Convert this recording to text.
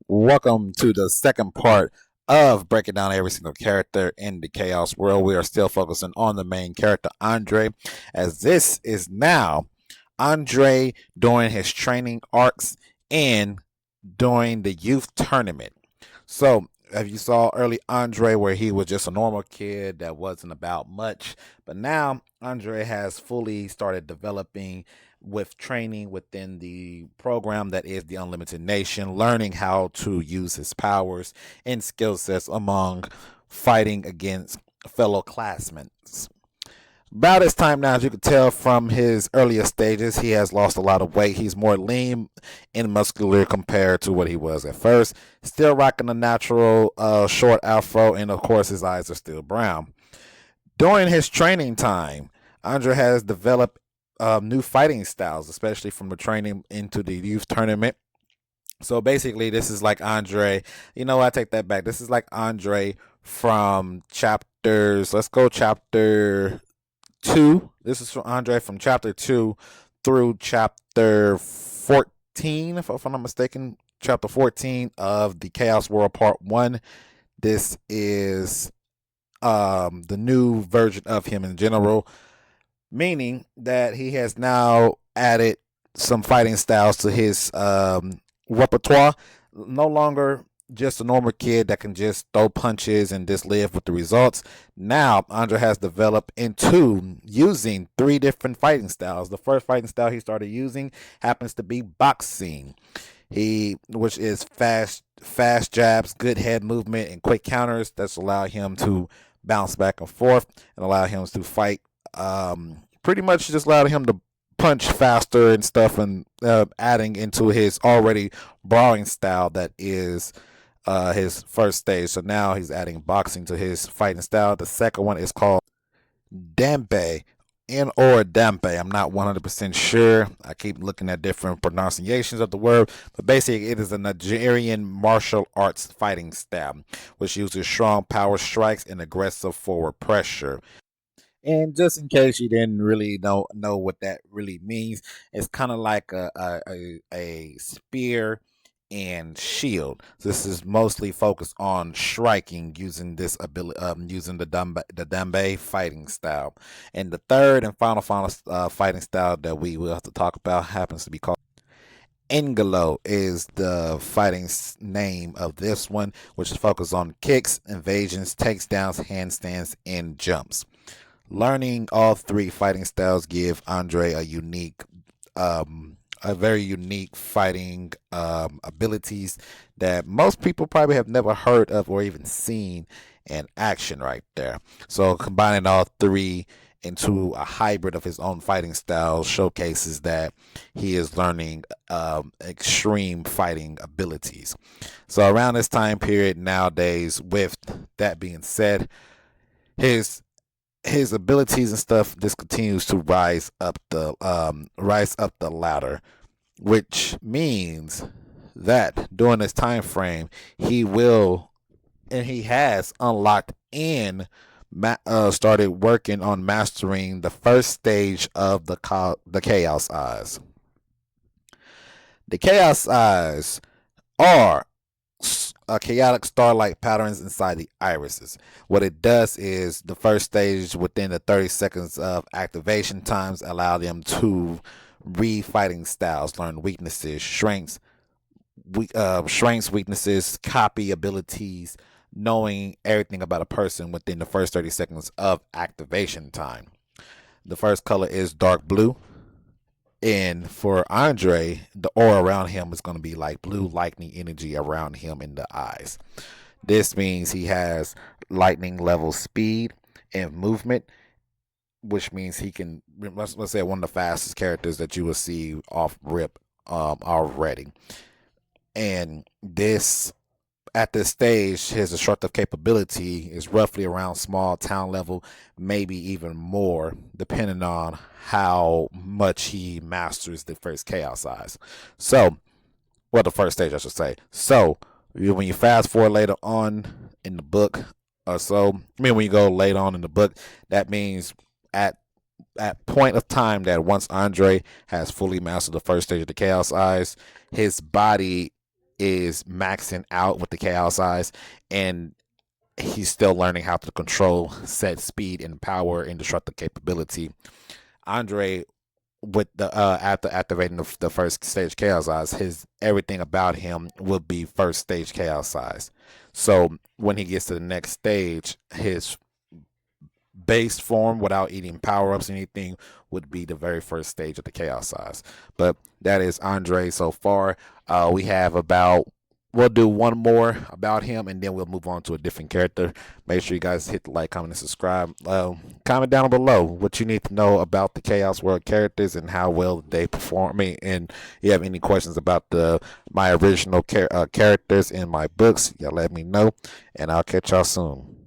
Welcome to the second part of breaking down every single character in the Chaos world. We are still focusing on the main character, Andre, as this is now Andre during his training arcs and during the youth tournament. So, if you saw early Andre, where he was just a normal kid that wasn't about much, but now Andre has fully started developing with training within the program that is the Unlimited Nation, learning how to use his powers and skill sets among fighting against fellow classmates. About his time now, as you can tell from his earlier stages, he has lost a lot of weight. He's more lean and muscular compared to what he was at first. Still rocking a natural short afro, and of course, his eyes are still brown. During his training time, Andre has developed new fighting styles, especially from the training into the youth tournament. So basically, this is like Andre. You know, I take that back. This is like Andre from chapters. Let's go chapter two. This is from Andre from chapter two through chapter 14, if I'm not mistaken. Chapter 14 of the Chaos World Part 1. This is the new version of him in general, meaning that he has now added some fighting styles to his repertoire. No longer just a normal kid that can just throw punches and just live with the results. Now, Andre has developed into using three different fighting styles. The first fighting style he started using happens to be boxing. Which is fast jabs, good head movement, and quick counters that's allow him to bounce back and forth and allow him to fight. Pretty much just allowed him to punch faster and stuff, and adding into his already brawling style that is his first stage. So now he's adding boxing to his fighting style. The second one is called Dampe and or Dampe. I'm not 100% sure. I keep looking at different pronunciations of the word, but basically it is a Nigerian martial arts fighting style, which uses strong power strikes and aggressive forward pressure. And just in case you didn't really know what that really means, it's kind of like a spear and shield. So this is mostly focused on striking using this ability, using the dambe fighting style. And the third and final fighting style that we will have to talk about happens to be called Engelo. Is the fighting name of this one, which is focused on kicks, invasions, takedowns, handstands, and jumps. Learning all three fighting styles give Andre a very unique fighting abilities that most people probably have never heard of or even seen in action right there. So combining all three into a hybrid of his own fighting style showcases that he is learning extreme fighting abilities. So around this time period nowadays, with that being said, his his abilities and stuff just continues to rise up the ladder, which means that during this time frame he will and he has unlocked and started working on mastering the first stage of the Chaos Eyes. The Chaos Eyes are chaotic starlight patterns inside the irises. What it does is the first stage within the 30 seconds of activation times allow them to read fighting styles, learn weaknesses, strengths, weaknesses, copy abilities, knowing everything about a person within the first 30 seconds of activation time. The first color is dark blue. And for Andre, the aura around him is going to be like blue lightning energy around him in the eyes. This means he has lightning level speed and movement, which means he can, let's say, one of the fastest characters that you will see off rip already. And this at this stage, his destructive capability is roughly around small town level, maybe even more, depending on how much he masters the first chaos eyes. So, well, the first stage, I should say. So, when you fast forward later on in the book, or so, I mean, when you go later on in the book, that means at point of time that once Andre has fully mastered the first stage of the Chaos Eyes, his body is maxing out with the Chaos Eyes, and he's still learning how to control set speed and power and destructive capability. Andre, with the after activating the first stage Chaos Eyes, his everything about him will be first stage Chaos Eyes. So when he gets to the next stage, his base form without eating power ups or anything would be the very first stage of the Chaos Eyes. But that is Andre so far. We have about we'll do one more about him and then we'll move on to a different character. Make sure you guys hit the like, comment, and subscribe. Comment down below what you need to know about the Chaos World characters and how well they perform. And you have any questions about my original characters in my books, y'all let me know, and I'll catch y'all soon.